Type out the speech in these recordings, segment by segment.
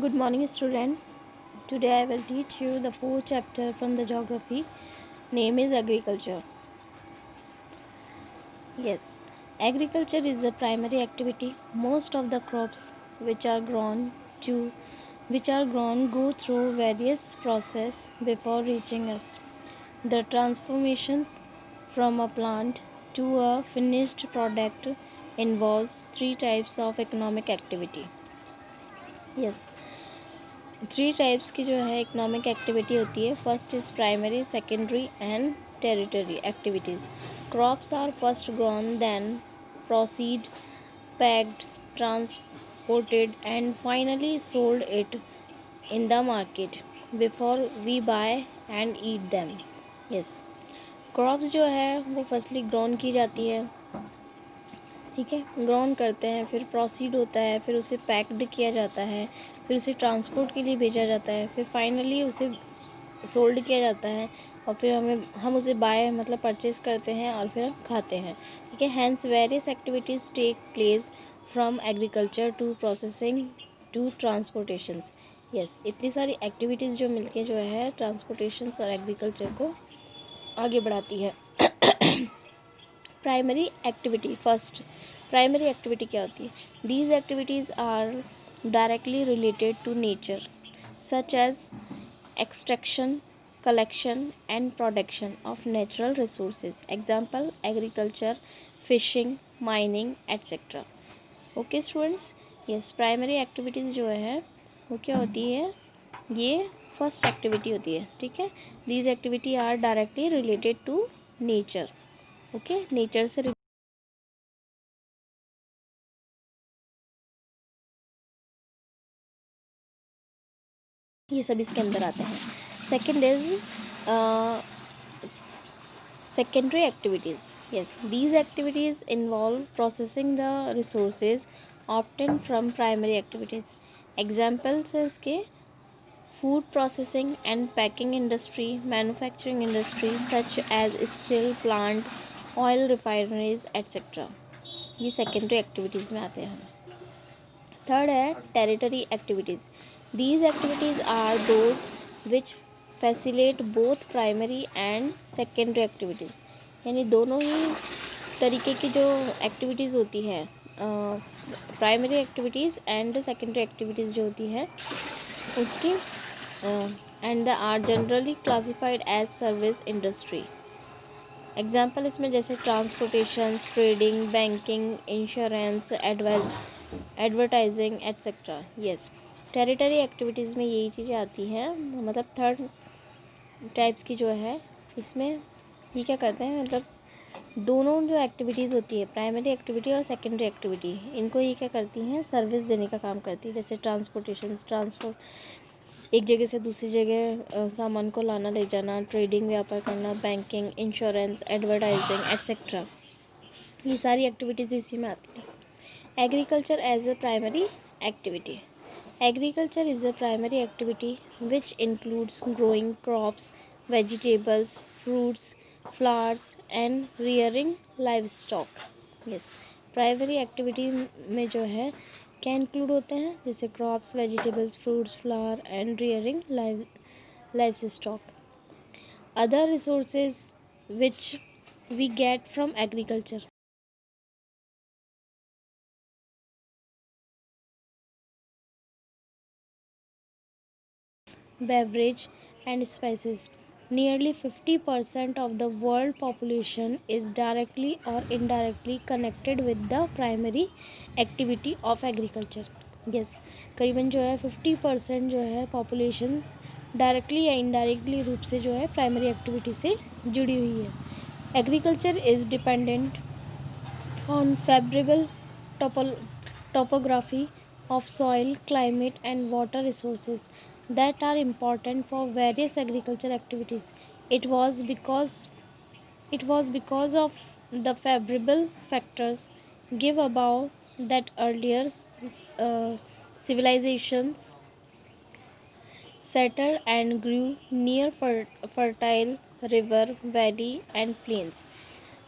Good morning, students. Today I will teach you the fourth chapter from the geography. Name is agriculture. Yes, agriculture is the primary activity. Most of the crops which are grown go through various process before reaching us. The transformation from a plant to a finished product involves three types of economic activity. Yes, three types की जो है economic activity होती है. First is primary, secondary and territory activities. Crops are first grown, then processed, packed, transported and finally sold it in the market before we buy and eat them. Yes, crops जो है वो firstly grown की जाती है. ठीक है, grown करते हैं, फिर प्रोसीड होता है, फिर उसे पैक्ड किया जाता है, फिर उसे ट्रांसपोर्ट के लिए भेजा जाता है, फिर फाइनली उसे सोल्ड किया जाता है और फिर हम उसे बाय मतलब परचेज करते हैं और फिर खाते हैं. ठीक है, hence various activities take place from agriculture to processing to transportation. Yes, इतनी सारी एक्टिविटीज जो मिलके जो है ट्रांसपोर्टेशन और एग्रीकल्चर को आगे बढ़ाती है. Primary activity. First, primary activity क्या होती है? These activities are directly related to nature, such as extraction, collection and production of natural resources. Example, agriculture, fishing, mining, etc. Okay students, yes, primary activities जो है वो क्या होती है? ये फर्स्ट एक्टिविटी होती है. ठीक है, these activity are directly related to nature. Okay, nature से ये सब इसके अंदर आते हैं. Second is secondary activities. Yes, these activities involve processing the resources obtained from primary activities. Examples है इसके food processing and packing industry, manufacturing industry such as steel plant, oil refineries, etc. ये secondary activities में आते हैं. Third है territory activities. These activities are those which facilitate both primary and secondary activities. यानी दोनों ही तरीके की जो एक्टिविटीज़ होती है, primary activities and secondary activities जो होती है उसकी, and are generally classified as service industry. Example इसमें जैसे transportation, trading, banking, insurance, advertising etcetera. Yes, territory activities में यही चीज़ें आती हैं. मतलब थर्ड टाइप्स की जो है इसमें ये क्या करते हैं, मतलब दोनों जो एक्टिविटीज़ होती है, प्राइमरी एक्टिविटी और सेकेंडरी एक्टिविटी, इनको ये क्या करती हैं, सर्विस देने का काम करती है. जैसे ट्रांसपोर्टेशन, एक जगह से दूसरी जगह सामान को लाना ले जाना, ट्रेडिंग व्यापार करना, बैंकिंग, इंश्योरेंस, एडवर्टाइजिंग एट्सेट्रा, ये सारी एक्टिविटीज़ इसी में आती है. Agriculture as a primary activity. Agriculture is a primary activity which includes growing crops, vegetables, fruits, flowers and rearing livestock. Yes, primary activity में जो है क्या include होते हैं, जैसे crops, vegetables, fruits, flower and rearing livestock. Other resources which we get from agriculture. Beverage and spices. Nearly 50% of the world population is directly or indirectly connected with the primary activity of agriculture. Yes, करीबन जो है 50% जो है population directly या indirectly रूप से जो है प्राइमरी एक्टिविटी से जुड़ी हुई है. Agriculture is dependent on favorable topography of soil, climate and water resources that are important for various agricultural activities. It was because of the favorable factors give above that earlier uh, civilizations settled and grew near fertile river, valley and plains.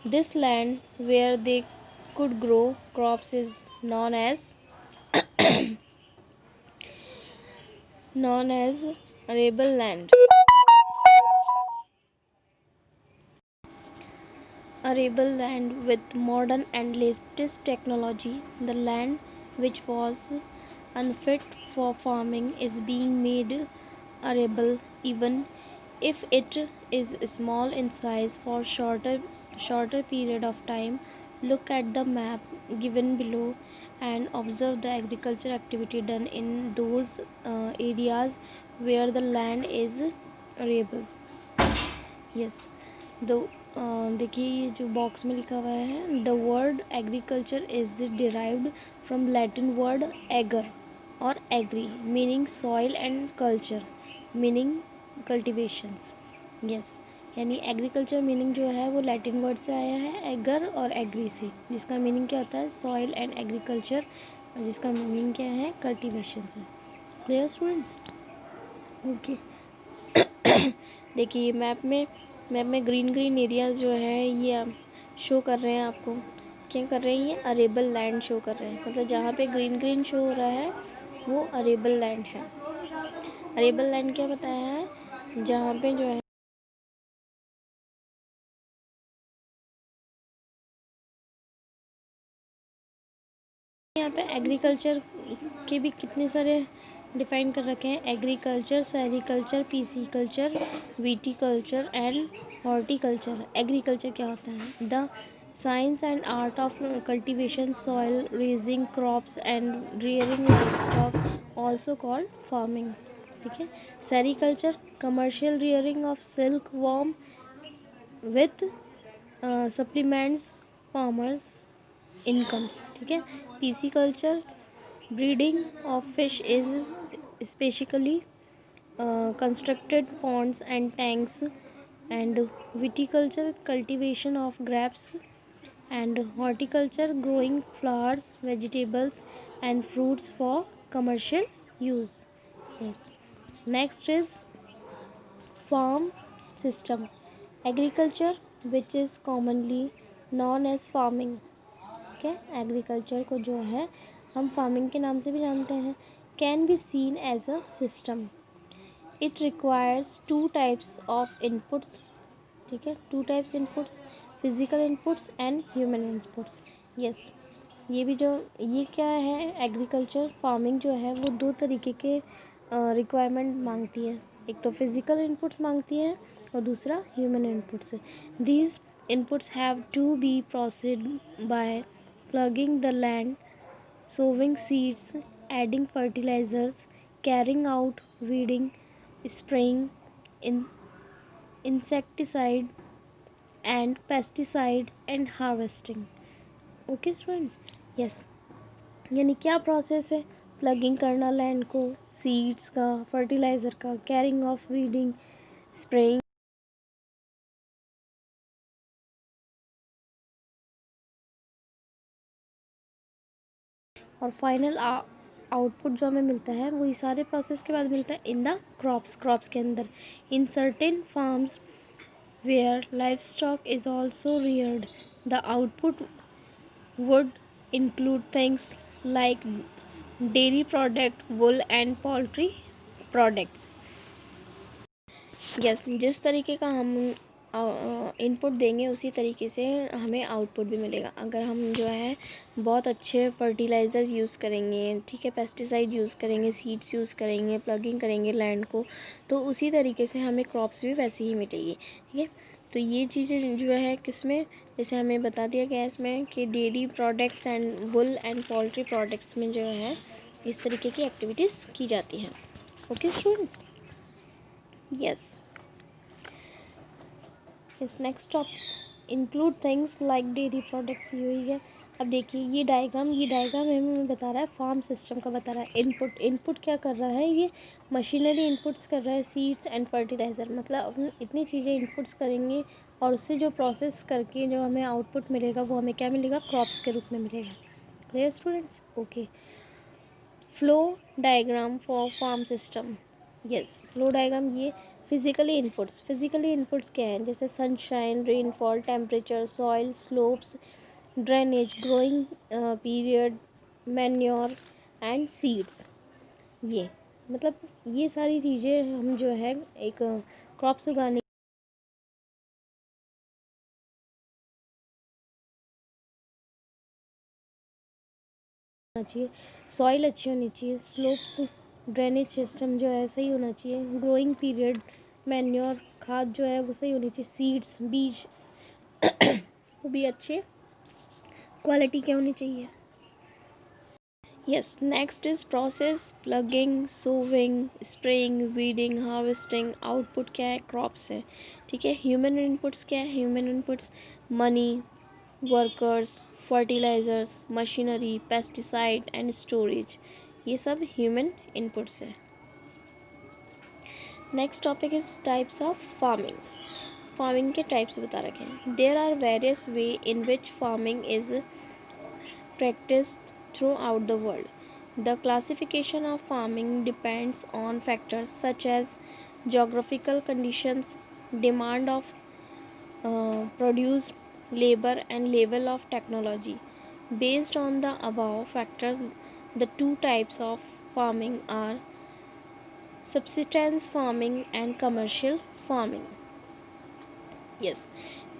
This land where they could grow crops is known as known as arable land. Arable land with modern and latest technology, the land which was unfit for farming is being made arable even if it is small in size for shorter period of time. Look at the map given below and observe the agriculture activity done in those areas where the land is arable. Yes, the देखिए ये जो box में लिखा हुआ है, the word agriculture is derived from Latin word ager और agri meaning soil and culture meaning cultivation. Yes, यानी agriculture meaning जो है वो लैटिन वर्ड से आया है एगर और एग्री से, जिसका मीनिंग क्या होता है सॉइल एंड एग्रीकल्चर, जिसका मीनिंग क्या है कल्टीवेशन से. Clear students? ओके. देखिए मैप में ग्रीन एरियाज जो है ये शो कर रहे हैं आपको. क्या कर रहे हैं ये अरेबल लैंड शो कर रहे हैं, मतलब जहाँ पे ग्रीन शो हो रहा है वो अरेबल लैंड है. अरेबल लैंड क्या बताया है, जहाँ पे जो है यहाँ पे एग्रीकल्चर के भी कितने सारे डिफाइन कर रखे हैं. Agriculture, sericulture, pisciculture, viticulture and horticulture. Agriculture क्या होता है, the science and art of cultivation, soil, raising crops and rearing livestock, also called farming. ठीक है. Sericulture, commercial rearing of silk worm with supplements farmers income. ठीक है. Pisciculture, breeding of fish is specially constructed ponds and tanks, and viticulture, cultivation of grapes, and horticulture, growing flowers, vegetables and fruits for commercial use. Yes. Next is farm system. Agriculture, which is commonly known as farming. ठीक है. Agriculture को जो है हम farming के नाम से भी जानते हैं. Can be seen as a system. It requires two types of inputs. ठीक है. Two types inputs, physical inputs and human inputs. Yes, ये भी जो ये क्या है, एग्रीकल्चर फार्मिंग जो है वो दो तरीके के रिक्वायरमेंट मांगती है. एक तो फिजिकल इनपुट्स मांगती है और दूसरा human inputs. These inputs have to be processed by plugging the land, sowing seeds, adding fertilizers, carrying out weeding, spraying in insecticide and pesticide and harvesting. Okay students? Yes. यानी क्या process है, plugging करना land को, seeds का, fertiliser का, carrying of weeding, spraying और final output जो हमें मिलता है वो सारे प्रोसेस के बाद मिलता है इन द क्रॉप्स के अंदर. In certain farms where livestock is also reared, the output would include things like dairy product, wool and poultry products. Yes, जिस तरीके का हम इनपुट देंगे उसी तरीके से हमें आउटपुट भी मिलेगा. अगर हम जो है बहुत अच्छे फर्टिलाइज़र यूज़ करेंगे, ठीक है, पेस्टिसाइड यूज़ करेंगे, सीड्स यूज़ करेंगे, प्लगिंग करेंगे लैंड को, तो उसी तरीके से हमें क्रॉप्स भी वैसी ही मिलेगी. ठीक है. तो ये चीज़ें जो है किसमें, जैसे हमें बता दिया गया इसमें कि dairy products and wool and poultry products में जो है इस तरीके की एक्टिविटीज़ की जाती हैं. Okay students? यस. इस next topic include things like dairy products. यही है. अब देखिए ये डायग्राम हमें बता रहा है फार्म सिस्टम का, बता रहा है इनपुट क्या कर रहा है, ये मशीनरी इनपुट्स कर रहा है, सीड्स एंड फर्टिलाइजर. मतलब हम इतनी चीज़ें इनपुट्स करेंगे और उससे जो प्रोसेस करके जो हमें आउटपुट मिलेगा वो हमें क्या मिलेगा, क्रॉप्स के रूप में मिलेगा. Clear students? Okay. Flow diagram for farm system. Yes, flow diagram. ये फिजिकली इनपुट्स क्या हैं, जैसे sunshine, rainfall, temperature, soil, slopes, drainage, growing period, manure and seeds. ये मतलब ये सारी चीज़ें हम जो है एक क्रॉप्स उगाने चाहिए, सॉइल अच्छी होनी चाहिए, स्लोप ड्रेनेज सिस्टम जो है सही होना चाहिए, ग्रोइंग पीरियड, मैन्योर खाद जो है वो सही होनी चाहिए, सीड्स बीज वो भी अच्छे क्वालिटी के होने चाहिए। Yes, next is process, plugging, sowing, spraying, weeding, harvesting, output क्या है, crops है, ठीक है। human inputs क्या है, human inputs money, workers, fertilizers, machinery, pesticide and storage, ये सब human inputs है। next topic is types of farming. farming के types बता रखे हैं। there are various way in which farming is practiced throughout the world. The classification of farming depends on factors such as geographical conditions, demand of produce, labor, and level of technology. Based on the above factors, the two types of farming are subsistence farming and commercial farming. Yes,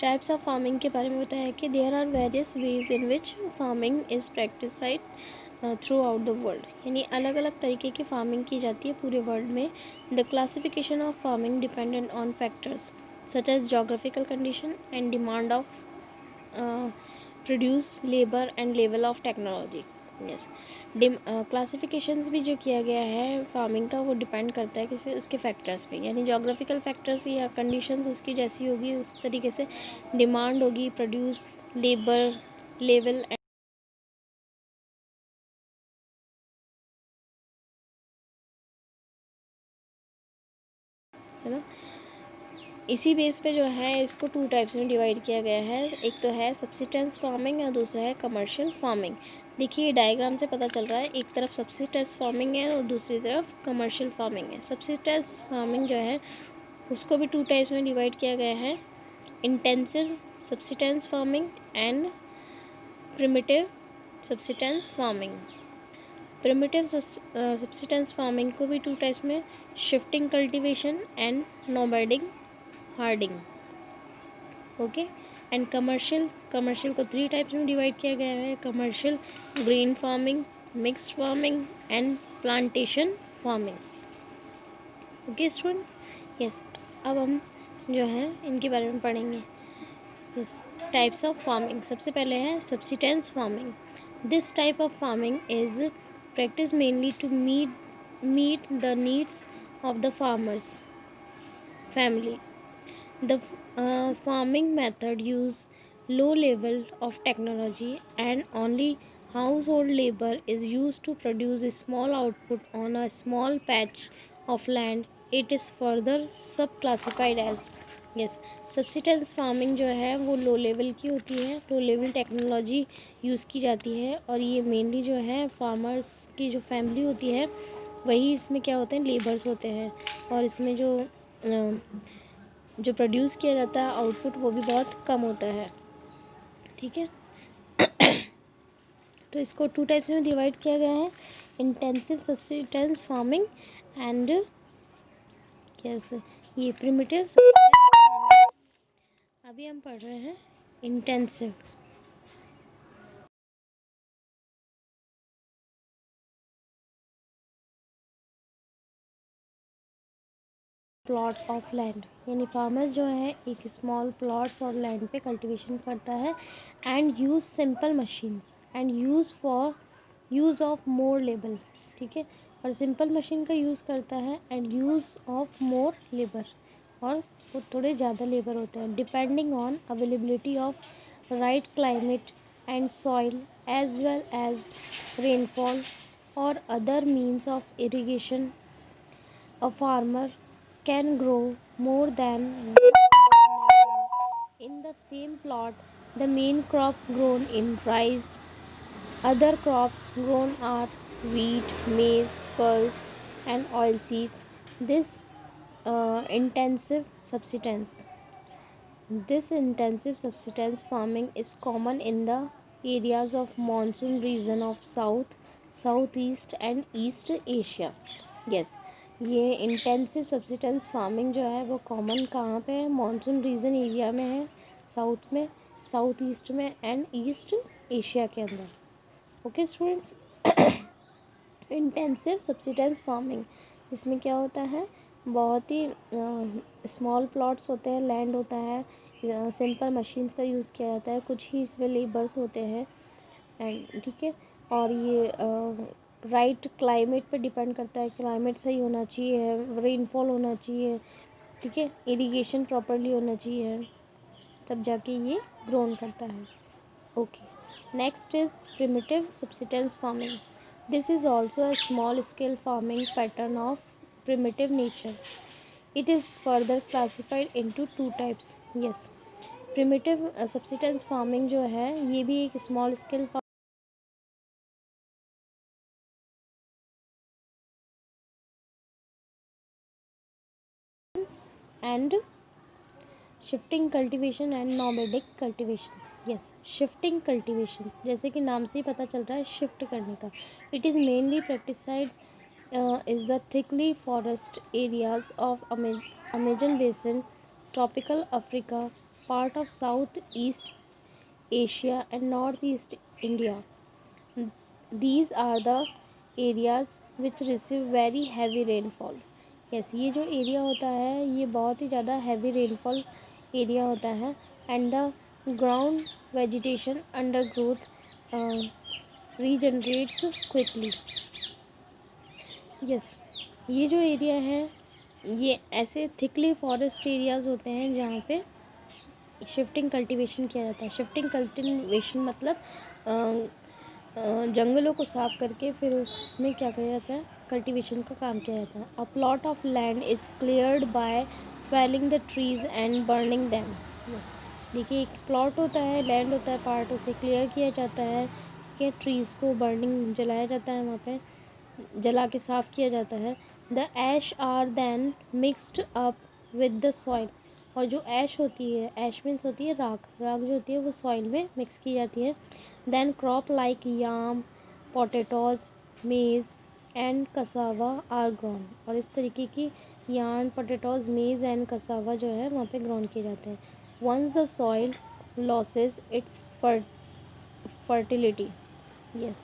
types of farming के बारे में बताया कि there are various ways in which farming is practiced through out the world, यानी अलग अलग तरीके की फार्मिंग की जाती है पूरे वर्ल्ड में। The classification of farming dependent on factors such as geographical condition and demand of produce, labour and level of technology. Yes, classification भी जो किया गया है फार्मिंग का वो डिपेंड करता है किसी उसके फैक्टर्स पे, यानी जोग्राफिकल फैक्टर्स या कंडीशंस उसकी जैसी होगी उस तरीके से डिमांड होगी, प्रोड्यूस, लेबर, लेवल, है ना। इसी बेस पे जो है इसको टू टाइप्स में डिवाइड किया गया है, एक तो है सब्सिस्टेंस फार्मिंग और दूसरा है कमर्शियल फार्मिंग। देखिए डायग्राम से पता चल रहा है, एक तरफ सब्सिस्टेंस फार्मिंग है और दूसरी तरफ कमर्शियल फार्मिंग है। सब्सिस्टेंस फार्मिंग जो है उसको भी टू टाइप्स में डिवाइड किया गया है, intensive subsistence farming and primitive subsistence farming. Primitive subsistence farming को भी टू टाइप्स में, shifting cultivation and nomadic herding, okay. And commercial को थ्री टाइप्स में डिवाइड किया गया है, commercial, grain farming, mixed farming and plantation farming, okay student. Yes, अब हम जो है इनके बारे में पढ़ेंगे। टाइप्स ऑफ फार्मिंग, सबसे पहले है subsistence farming. This type of farming is practiced mainly to meet the needs of the farmer's family. The farming method use low level of technology and only household labor is used to produce a small output on a small patch of land. It is further subclassified as, yes, subsistence farming जो है वो low level की होती है, low level technology use की जाती है और ये मेनली जो है फार्मर्स की जो फैमिली होती है वही इसमें क्या होते हैं, लेबर्स होते हैं, और इसमें जो प्रोड्यूस किया जाता है आउटपुट वो भी बहुत कम होता है, ठीक है। तो इसको टू टाइप्स में डिवाइड किया गया है, इंटेंसिव सब्सिस्टेंस फार्मिंग एंड कैसे ये प्रिमिटिव। अभी हम पढ़ रहे हैं इंटेंसिव। प्लॉट ऑफ लैंड, यानी फार्मर जो है एक स्मॉल प्लॉट्स और लैंड पे कल्टीवेशन करता है and use simple machine and use of more labour, ठीक है, और सिंपल मशीन का यूज़ करता है and use of more labour, और वो थोड़े ज़्यादा लेबर होते हैं, depending on availability of right climate and soil as well as rainfall और other means of irrigation. A farmer can grow more than one crop in the same plot. The main crop grown in rice. Other crops grown are wheat, maize, pulse, and oilseeds. This intensive subsistence. This intensive subsistence farming is common in the areas of monsoon region of South, Southeast, and East Asia. Yes, ये intensive subsistence farming जो है वो common कहाँ पे है? Monsoon reason area में है, south में, साउथ ईस्ट में एंड ईस्ट एशिया के अंदर। Okay students, intensive subsistence farming, इसमें क्या होता है? बहुत ही स्मॉल प्लॉट्स होते हैं, लैंड होता है, सिंपल मशीन्स का यूज़ किया जाता है, कुछ ही इसमें लेबर्स होते हैं एंड ठीक है। और ये राइट क्लाइमेट पे डिपेंड करता है, क्लाइमेट सही होना चाहिए, रेनफॉल होना चाहिए, ठीक है, इरिगेशन प्रॉपरली होना चाहिए, तब जाके ये ग्रोन करता है। Okay, next is primitive subsistence farming. This is also a small scale farming pattern of primitive nature. It is further classified into two types. Yes, primitive subsistence farming जो है ये भी एक small scale and shifting cultivation and nomadic cultivation. Yes, shifting cultivation जैसे कि नाम से ही पता चल रहा है शिफ्ट करने का. It is mainly practiced is the thickly forest areas of Amazon basin, tropical Africa, part of Southeast Asia and Northeast India. These are the areas which receive very heavy rainfall. Yes, ये जो area होता है ये बहुत ही ज़्यादा heavy rainfall area होता है and the ground vegetation under growth regenerates quickly. Yes, ये जो एरिया है ये ऐसे थिकली फॉरेस्ट एरियाज होते हैं जहाँ पे शिफ्टिंग कल्टीवेशन किया जाता है. शिफ्टिंग कल्टीवेशन मतलब जंगलों को साफ करके फिर उसमें क्या किया जाता है? कल्टीवेशन का काम किया जाता है. A plot of land is cleared by felling the trees and burning them. देखिए, एक प्लॉट होता है, लैंड होता है, पार्ट, उसे क्लियर किया जाता है कि ट्रीज को बर्निंग जलाया जाता है, वहाँ पे जला के साफ किया जाता है. The ash are then mixed up with the soil. और जो ऐश होती है, ऐश मीन्स होती है राख, राख जो होती है वो सॉइल में मिक्स की जाती है. Then crop like yam, potatoes, maize and cassava are grown. और इस तरीके की यार्न, पोटैटोज, मेज एंड कसावा जो है वहाँ पे ग्रोन किए जाते हैं. Once the soil loses its fertility, yes,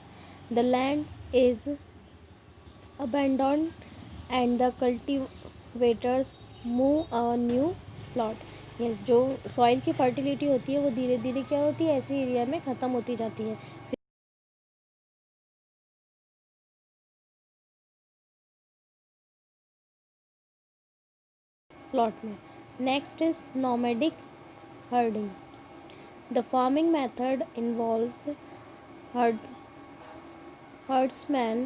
the land is abandoned and the cultivators move a new plot. yes, जो सॉइल की फर्टिलिटी होती है वो धीरे धीरे क्या होती है, ऐसे एरिया में ख़त्म होती जाती है प्लॉट में. Next is nomadic herding. The farming method involves herdsmen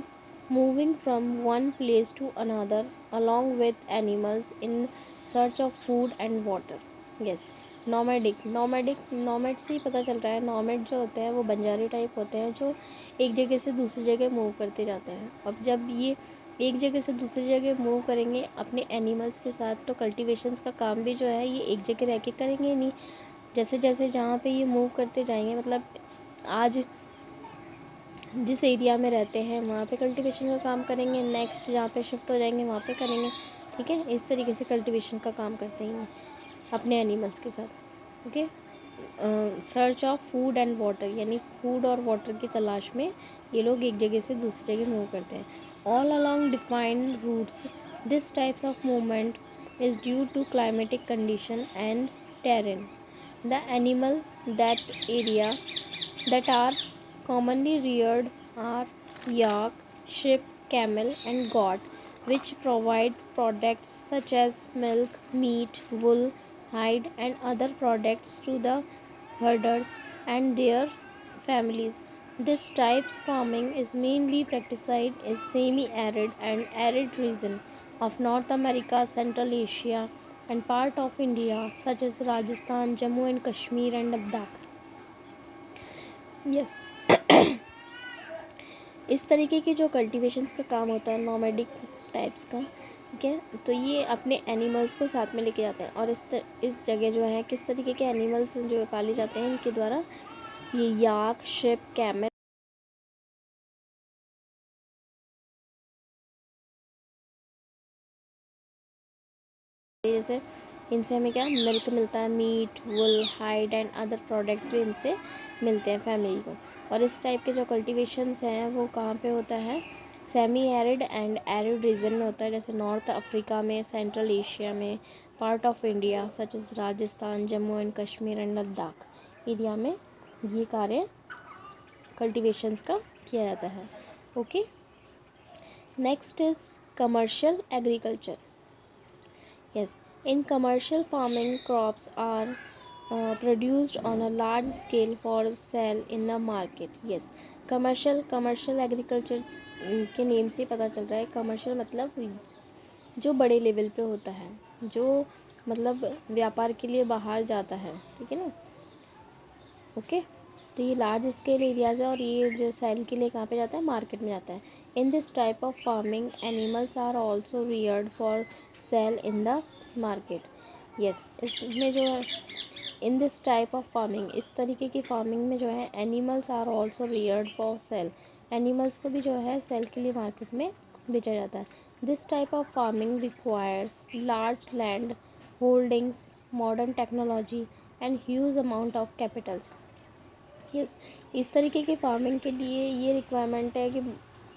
moving from one place to another along with animals in search of food and water. Yes, nomadic nomad से ही पता चल रहा है. नॉमेड जो होते हैं वो बंजारी टाइप होते हैं जो एक जगह से दूसरी जगह मूव करते जाते हैं. अब जब ये एक जगह से दूसरी जगह मूव करेंगे अपने एनिमल्स के साथ तो कल्टीवेशन का काम भी जो है ये एक जगह रह के करेंगे नहीं. जैसे जैसे जहाँ पे ये मूव करते जाएंगे, मतलब आज जिस एरिया में रहते हैं वहाँ पे कल्टीवेशन का काम करेंगे, नेक्स्ट जहाँ पे शिफ्ट हो जाएंगे वहाँ पे करेंगे. ठीक है, इस तरीके से कल्टीवेशन का काम करते हैं अपने एनिमल्स के साथ. Okay, search of food and water, यानी फूड और वाटर की तलाश में ये लोग एक जगह से दूसरी जगह मूव करते हैं. All along defined routes. This types of movement is due to climatic condition and terrain. The animals that are commonly reared are yak, sheep, camel, and goat, which provide products such as milk, meat, wool, hide, and other products to the herders and their families. This type farming is mainly practiced in semi-arid and arid region of North America, Central Asia, and part of India, such as Rajasthan, Jammu and Kashmir, and Ladakh. Yes. इस तरीके के जो cultivation का काम होता है nomadic types का, ठीक है, तो ये अपने एनिमल्स को साथ में लेके जाते हैं. और इस जगह जो है किस तरीके के एनिमल्स जो पाले जाते हैं इनके द्वारा, ये याक, शिप, कैमल जैसे इनसे हमें क्या मिल्क मिलता है, meat, wool, hide and other products भी इनसे मिलते हैं फैमिली को। और इस टाइप के जो कल्टीवेशंस हैं वो कहाँ पे होता है, semi arid and arid region में होता है, जैसे नॉर्थ अफ्रीका में, सेंट्रल एशिया में, part of India such as Rajasthan, Jammu and Kashmir and Ladakh area में ये कार्य कल्टीवेशंस का किया जाता है। Okay, next is commercial agriculture. Yes, in commercial farming crops are produced on a large scale for sale in the market. Yes, commercial agriculture के name से पता चल रहा है, कमर्शियल मतलब जो बड़े लेवल पे होता है, जो मतलब व्यापार के लिए बाहर जाता है, ठीक है ना। ओके, तो ये लार्ज स्केल एरियाज है और ये जो सेल के लिए कहाँ पे जाता है, मार्केट में जाता है। In this type of farming animals are also reared for sale in the market. Yes, इसमें जो है in this type of farming, इस तरीके की फार्मिंग में जो है animals are also reared for sale, animals को भी जो है सेल के लिए मार्केट में बेचा जाता है। This type of farming requires large land holdings, modern technology and huge amount of capital. इस तरीके की फार्मिंग के लिए ये रिक्वायरमेंट है कि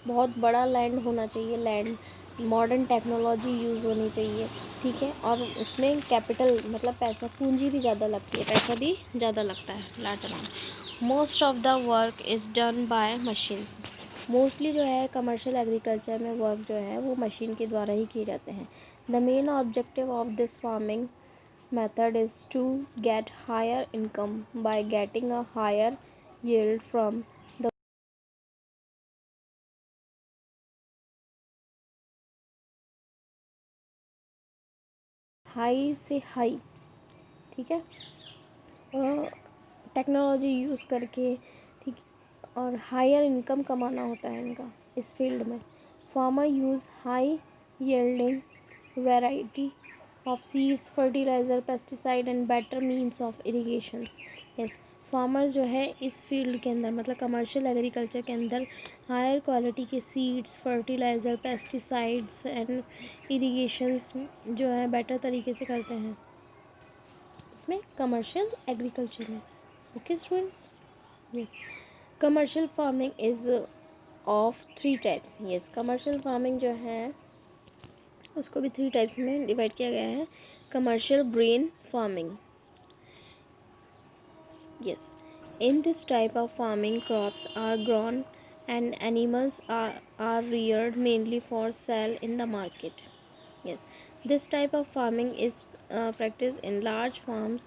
बहुत बड़ा लैंड होना चाहिए, लैंड, मॉडर्न टेक्नोलॉजी यूज़ होनी चाहिए, ठीक है, और उसमें कैपिटल मतलब पैसा, पूंजी भी ज़्यादा लगती है, पैसा भी ज़्यादा लगता है, large amount. Most of the work is done by machine. Mostly जो है कमर्शियल एग्रीकल्चर में वर्क जो है वो मशीन के द्वारा ही किए जाते हैं। The main objective of this farming method is to get higher income by getting a higher yield from the high से हाई, ठीक है, टेक्नोलॉजी यूज़ करके, ठीक, और हायर इनकम कमाना होता है इनका इस फील्ड में। Farmer use high yielding variety of seeds, fertilizer, pesticide and better means of irrigation. Yes, farmer जो है इस फील्ड के अंदर मतलब कमर्शियल एग्रीकल्चर के अंदर हायर क्वालिटी के seeds, fertiliser, pesticides and irrigation जो है बेटर तरीके से करते हैं इसमें कमर्शियल एग्रीकल्चर में। Okay students, yes, commercial farming is of 3 types. Yes, commercial farming जो है उसको भी 3 टाइप्स में डिवाइड किया गया है। Commercial grain farming. Yes, in this type of farming crops are grown and animals are reared mainly for sale in the market. Yes, this type of farming is practiced in large farms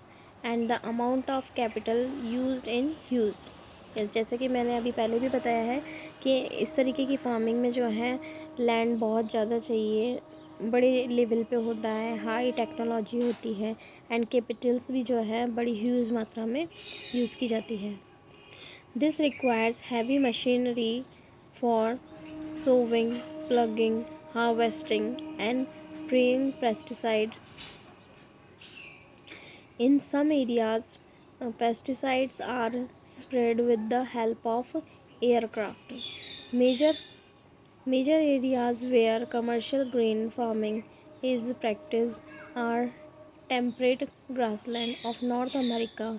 and the amount of capital used in huge. Yes, जैसे कि मैंने अभी पहले भी बताया है कि इस तरीके की फार्मिंग में जो है लैंड बहुत ज़्यादा चाहिए, बड़े लेवल पे होता है, हाई टेक्नोलॉजी होती है एंड कैपिटल्स भी जो है बड़ी ह्यूज मात्रा में यूज़ की जाती है। This requires heavy machinery for sowing, plugging, harvesting and spraying pesticides. In some areas, pesticides are sprayed with the help of aircraft. Major Major areas where commercial grain farming is practiced are temperate grassland of North America,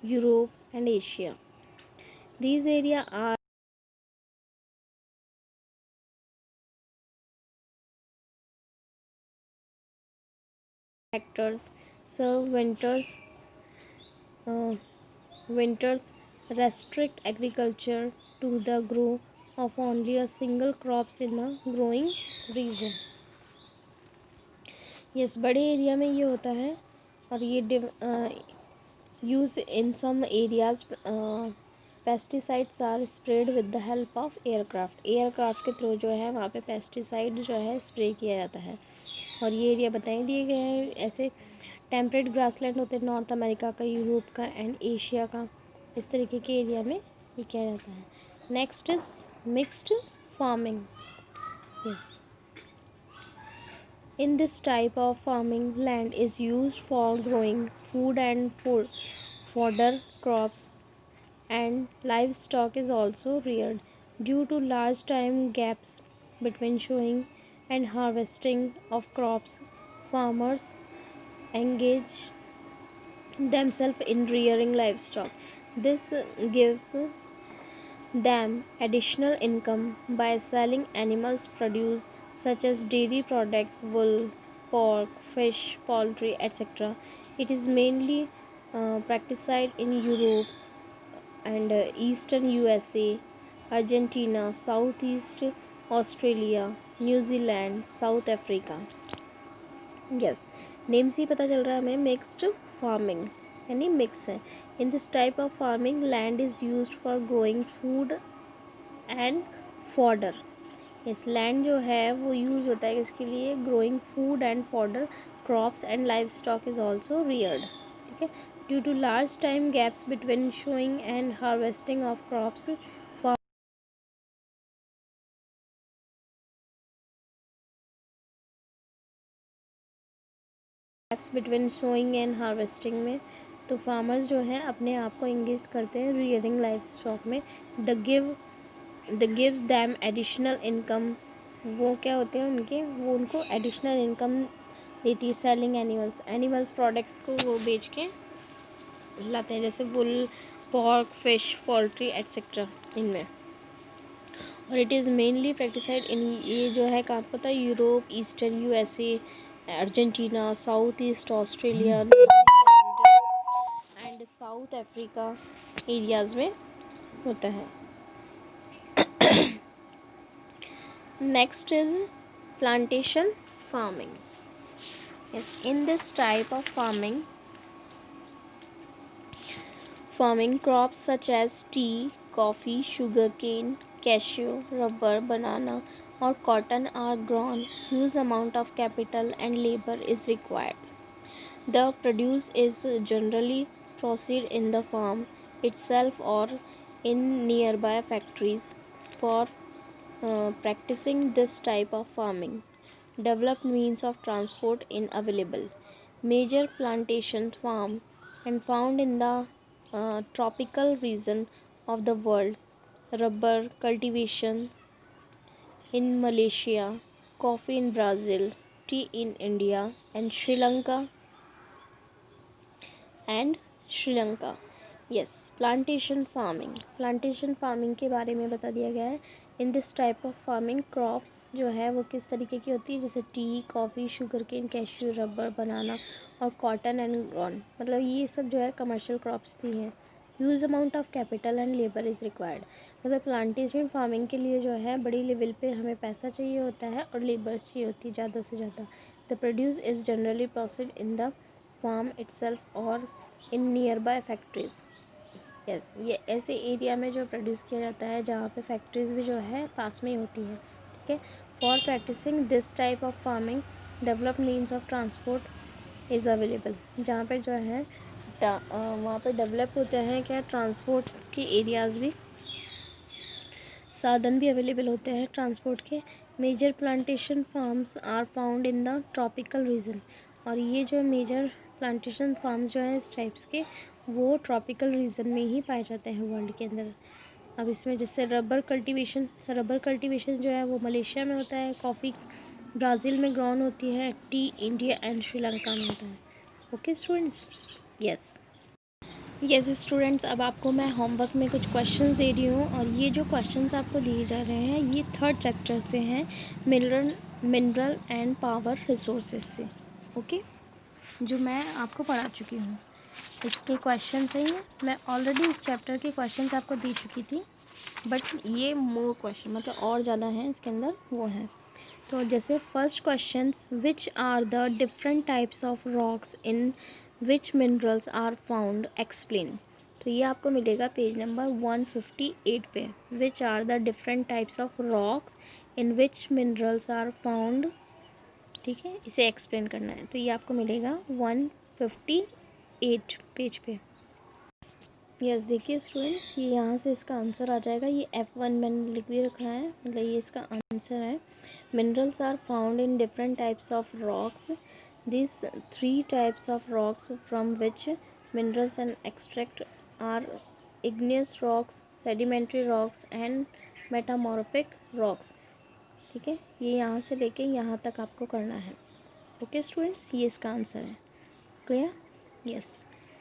Europe and Asia. These areas are factors serve uh, winters restrict agriculture to the grow of only a single crops in a growing region. Yes, बड़े area में ये होता है और ये use in some areas pesticides are spread with the help of aircraft. Aircraft के through जो है वहाँ पे पेस्टिसाइड जो है स्प्रे किया जाता है। और ये एरिया बताए दिए गए हैं, ऐसे टेम्परेट ग्रासलैंड होते हैं नॉर्थ अमेरिका का, यूरोप का एंड एशिया का, इस तरीके के एरिया में ये किया जाता है। Next is mixed farming. In this type of farming, land is used for growing food and fodder crops, and livestock is also reared. Due to large time gaps between sowing and harvesting of crops, farmers engage themselves in rearing livestock. This gives them additional income by selling animals produce such as dairy products, wool, pork, fish, poultry, etc. It is mainly practiced in Europe and eastern USA, Argentina, Southeast Australia, New Zealand, South Africa. Yes, name से ही पता चल रहा है हमें mixed farming यानी mix है. In this type of farming land is used for growing food and fodder. इस land जो है वो यूज होता है इसके लिए growing food and fodder. Crops and livestock is also reared. ठीक है. Due to large time gaps between sowing and harvesting of crops, between sowing and harvesting में, तो फार्मर्स जो है अपने आप को इंगेज करते हैं रियरिंग लाइफ स्टॉक में. The gives them additional income. वो क्या होते हैं उनके, वो उनको एडिशनल इनकम देती है. सेलिंग एनिमल्स प्रोडक्ट्स को वो बेच के लाते हैं, जैसे वुल, पॉर्क, फिश, पोल्ट्री एट्सेट्रा इनमें. और इट इज़ मेनली प्रैक्टिसाइड इन, ये जो है कहाँ पता है, Europe, eastern USA, Argentina, south east Australia and south Africa areas में होता है. Next is plantation farming. Yes, in this type of farming crops such as tea, coffee, sugarcane, cashew, rubber, banana or cotton are grown. Huge amount of capital and labor is required. The produce is generally processed in the farm itself or in nearby factories. For practicing this type of farming, developed means of transport in available. Major plantation farm and found in the tropical region of the world. Rubber cultivation in Malaysia, coffee in Brazil, tea in India and Sri Lanka. Yes, plantation farming के बारे में बता दिया गया है. In this type of farming crops जो है वो किस तरीके की होती है, जैसे tea, coffee, sugar cane, cashew, rubber, banana और कॉटन एंड ग्रॉन. मतलब ये सब जो है कमर्शियल क्रॉप्स भी हैं. Huge amount of capital and labour is required. मतलब प्लांटेशन फार्मिंग के लिए जो है बड़ी लेवल पे हमें पैसा चाहिए होता है और लेबर चाहिए होती है ज़्यादा से ज़्यादा. The produce is generally processed in the farm itself और in nearby factories. Yes, ये ऐसे एरिया में जो प्रोड्यूस किया जाता है जहाँ पे फैक्ट्रीज भी जो है पास में ही होती है. ठीक है. For practising this type of farming, develop means of transport is available. जहाँ पे जो है वहाँ पे डेवलप होते हैं क्या, ट्रांसपोर्ट के एरियाज भी, साधन भी अवेलेबल होते हैं ट्रांसपोर्ट के. Major plantation farms are found in the tropical region. और ये जो मेजर प्लांटेशन फार्म जो है इस टाइप्स के, वो ट्रॉपिकल रीजन में ही पाए जाते हैं वर्ल्ड के अंदर. अब इसमें जैसे रबर कल्टीवेशन जो है वो मलेशिया में होता है, कॉफ़ी ब्राज़ील में ग्रोन होती है, टी इंडिया एंड श्रीलंका में होता है. Okay students. यस स्टूडेंट्स, अब आपको मैं होमवर्क में कुछ क्वेश्चंस दे रही हूँ और ये जो क्वेश्चंस आपको दिए जा रहे हैं ये थर्ड चैप्टर से हैं, मिनरल एंड पावर रिसोर्सेज से. ओके, जो मैं आपको पढ़ा चुकी हूँ इसके क्वेश्चन है. मैं ऑलरेडी इस चैप्टर के क्वेश्चन आपको दे चुकी थी, बट ये मोर क्वेश्चन मतलब और ज़्यादा हैं इसके अंदर, वो हैं. तो जैसे first question, which are the different types of rocks in which minerals are found, explain. तो ये आपको मिलेगा पेज नंबर 158 पे. Which are the different types of rocks in which minerals are found. ठीक है, इसे एक्सप्लेन करना है. तो ये आपको मिलेगा 158 पेज पे. यस, देखिए स्टूडेंट्स, ये यहाँ से इसका आंसर आ जाएगा. ये F1 मैंने लिख भी रखा है, मतलब ये इसका आंसर है. Minerals are found in different types of rocks. These three types of rocks from which minerals and extract are igneous rocks, sedimentary rocks and metamorphic rocks. ठीक है, ये यहाँ से लेके यहाँ तक आपको करना है. ओके स्टूडेंट्स, ये इसका आंसर है. clear? Yes.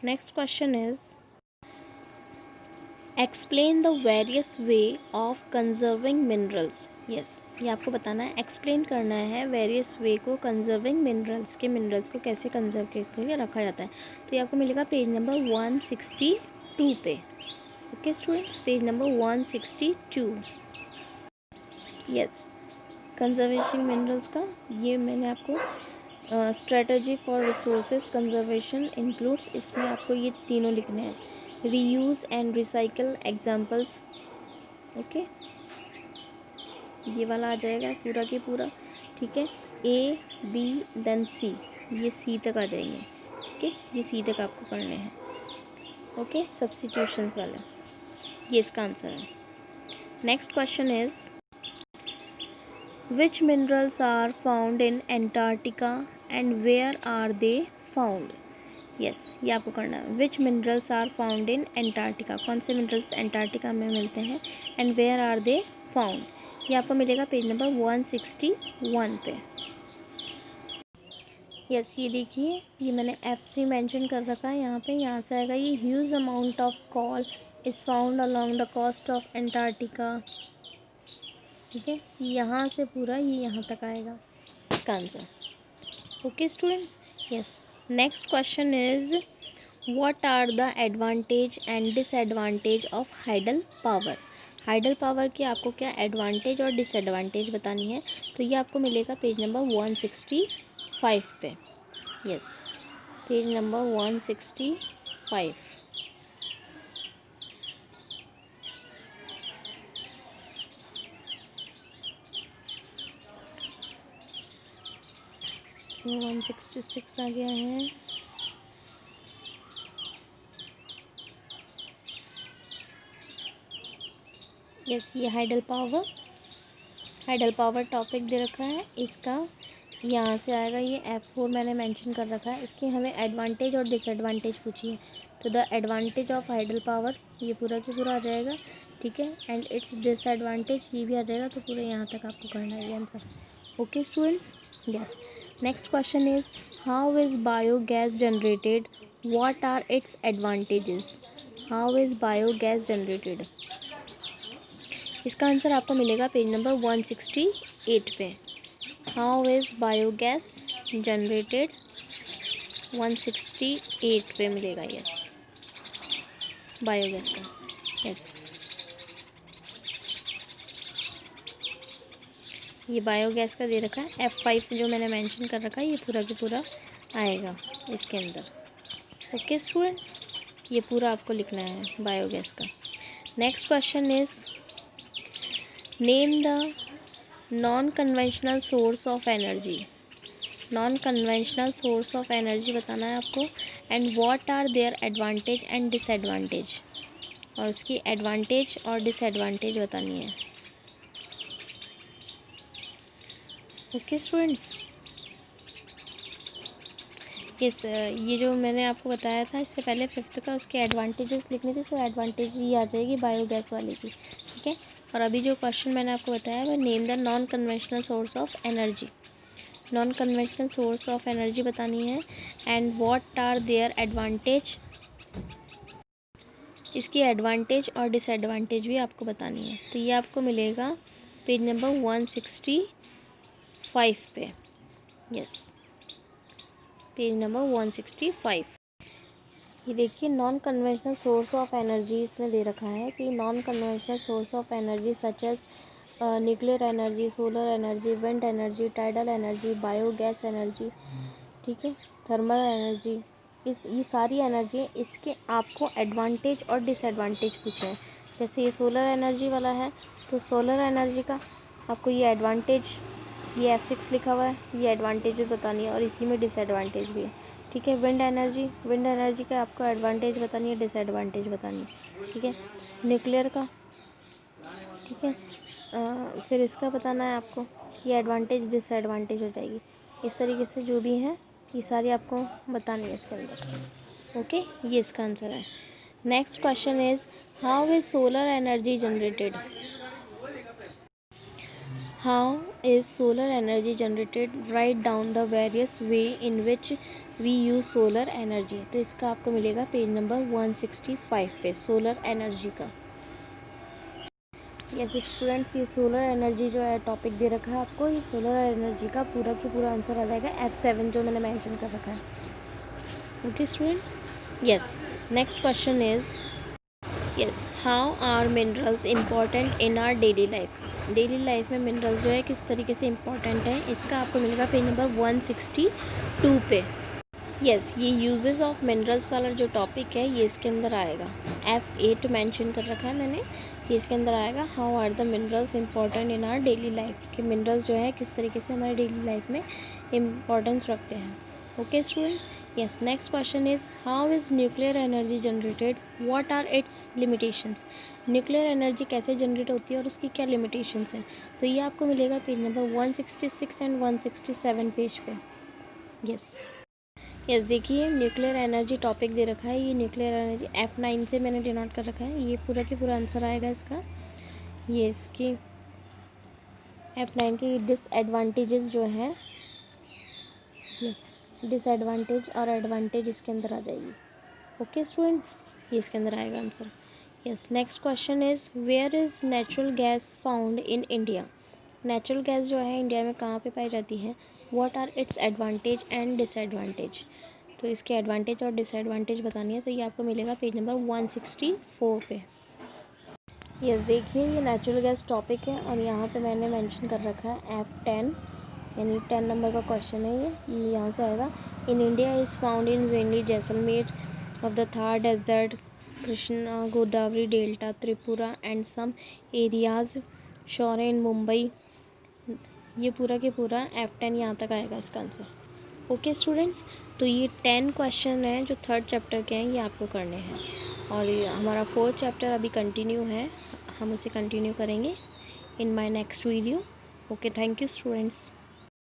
Next question is, explain the various way of conserving minerals. Yes, ये आपको बताना है, एक्सप्लेन करना है वेरियस वे को कंजर्विंग मिनरल्स के, मिनरल्स को कैसे कंजर्व करके रखा जाता है। तो ये आपको मिलेगा पेज नंबर 162 पे। Okay students, page number 162। Yes, conservation minerals का ये मैंने आपको strategy for resources conservation includes, इसमें आपको ये तीनों लिखने हैं, reuse and recycle examples. Okay, ये वाला आ जाएगा पूरा के पूरा, ठीक है। ए बी देन सी, ये सी तक आ जाएंगे। ओके, ये सी तक आपको करने हैं। ओके, सब्स्टिट्यूशंस वाले, ये इसका आंसर है। Next question is, which minerals are found in Antarctica and where are they found. Yes, ये आपको करना है, which minerals are found in Antarctica, कौन से मिनरल्स एंटार्क्टिका में मिलते हैं, and where are they found, ये आपको मिलेगा पेज नंबर 161 पे। यस, ये देखिए, ये मैंने F3 मेंशन कर रखा है यहाँ पे, यहाँ से आएगा ये, huge amount of coal is found along the coast of Antarctica. ठीक है, यहाँ से पूरा ये यहाँ तक आएगा इसका answer. Okay student, yes. Next question is, what are the advantage and disadvantage of hydel power. Hydel power की आपको क्या एडवांटेज और डिसएडवांटेज बतानी है, तो ये आपको मिलेगा पेज नंबर 165 पे। Yes, page number 165। ये 166 आ गया है। यस, ये हाइडल पावर टॉपिक दे रखा है, इसका यहाँ से आएगा ये F4 मैंने मेंशन कर रखा है, इसके हमें एडवांटेज और डिसएडवांटेज पूछिए, तो the advantage of hydel power ये पूरा के पूरा आ जाएगा, ठीक है, एंड इट्स डिसएडवांटेज ये भी आ जाएगा, तो पूरा यहाँ तक आपको करना है ये answer. Okay students, yes. Next question is, how is biogas generated, what are its advantages. How is biogas generated, इसका आंसर आपको मिलेगा पेज नंबर 168 पे। हाउ इज बायोगैस जनरेटेड, 168 पे मिलेगा ये बायोगैस का। यस, ये बायोगैस का दे रखा है, F5 जो मैंने मेंशन कर रखा है, ये पूरा के पूरा आएगा इसके अंदर। ओके स्टूडेंट, ये पूरा आपको लिखना है बायोगैस का। Next question is, name the non conventional source of energy. Non conventional source of energy बताना है आपको, and what are their advantage and disadvantage, और उसकी एडवांटेज और डिसएडवांटेज बतानी है। ओके स्टूडेंट्स, ये जो मैंने आपको बताया था इससे पहले 5th का, उसके एडवांटेजेस लिखने थे, तो एडवांटेज ये आ जाएगी बायोगैस वाले की, ठीक है। और अभी जो क्वेश्चन मैंने आपको बताया वो name the non conventional source of energy, non conventional source of energy बतानी है, and what are their advantage, इसकी एडवांटेज और डिसएडवांटेज भी आपको बतानी है। तो ये आपको मिलेगा पेज नंबर 165 पे। Yes, page number 165। ये देखिए, non conventional source of energy इसमें दे रखा है कि non conventional source of energy such as nuclear energy, solar energy, wind energy, tidal energy, biogas energy, ठीक है, थर्मल एनर्जी, ये सारी एनर्जी, इसके आपको एडवांटेज और डिसएडवांटेज पूछे हैं। जैसे ये सोलर एनर्जी वाला है, तो सोलर एनर्जी का आपको ये एडवांटेज, ये F6 लिखा हुआ है, ये एडवांटेजेस बतानी है, और इसी में डिसएडवांटेज भी है, ठीक है। विंड एनर्जी का आपको एडवांटेज बतानी है, डिसएडवांटेज बतानी है, ठीक है। न्यूक्लियर का, ठीक है, फिर इसका बताना है आपको, ये एडवांटेज डिसएडवांटेज हो जाएगी। इस तरीके से जो भी है ये सारी आपको बतानी है इसके अंदर। ओके, ये इसका आंसर है। Next question is, how is solar energy generated. How is solar energy generated, write down the various way in which we use solar energy. तो इसका आपको मिलेगा पेज नंबर 165 पे सोलर एनर्जी का। यस स्टूडेंट्स, ये solar energy जो है topic दे रखा है आपको, ये सोलर एनर्जी का पूरा की पूरा आंसर आ जाएगा F7 जो मैंने मेंशन कर रखा है। Okay student. Yes, next question is yes, how are minerals important in our daily life. Daily life में मिनरल्स जो है किस तरीके से इम्पॉर्टेंट है, इसका आपको मिलेगा पेज नंबर 162 पे। यस, ये यूजेस ऑफ मिनरल्स वाला जो टॉपिक है ये इसके अंदर आएगा। F8 मेंशन कर रखा है मैंने, ये इसके अंदर आएगा। How are the minerals important in our daily life, कि मिनरल्स जो है किस तरीके से हमारी डेली लाइफ में इम्पोर्टेंस रखते हैं। Okay student. Yes, next question is how is nuclear energy generated, what are its limitations. Nuclear energy कैसे जनरेट होती है और उसकी क्या लिमिटेशंस हैं, तो ये आपको मिलेगा पेज नंबर 166 एंड 167 पेज पे। यस यस, देखिए न्यूक्लियर एनर्जी टॉपिक दे रखा है, ये न्यूक्लियर एनर्जी F9 से मैंने डिनोट कर रखा है। ये पूरा के पूरा आंसर आएगा इसका। ये इसकी F9 की डिसएडवांटेजेस जो है, डिसएडवांटेज और एडवांटेज इसके अंदर आ जाएगी। ओके स्टूडेंट्स, ये इसके अंदर आएगा answer. Yes, next question is where is natural gas found in India. Natural gas जो है इंडिया में कहाँ पे पाई जाती है, what are its advantage and disadvantage. तो इसके एडवांटेज और डिसएडवांटेज बतानी है, तो ये आपको मिलेगा पेज नंबर 164 पे। यस, देखिए ये नेचुरल गैस टॉपिक है और यहाँ पे मैंने मेंशन कर रखा है F10 यानी 10 नंबर का क्वेश्चन है ये यहाँ से आएगा। In India is found in mainly Jaisalmer of the Thar desert, Krishna Godavari delta, Tripura and some areas shore in Mumbai. ये पूरा के पूरा F10 यहाँ तक आएगा इसका आंसर। ओके स्टूडेंट्स, तो ये 10 क्वेश्चन हैं जो थर्ड चैप्टर के हैं, ये आपको करने हैं और ये हमारा फोर्थ चैप्टर अभी कंटिन्यू है, हम उसे कंटिन्यू करेंगे in my next video. Okay, thank you students.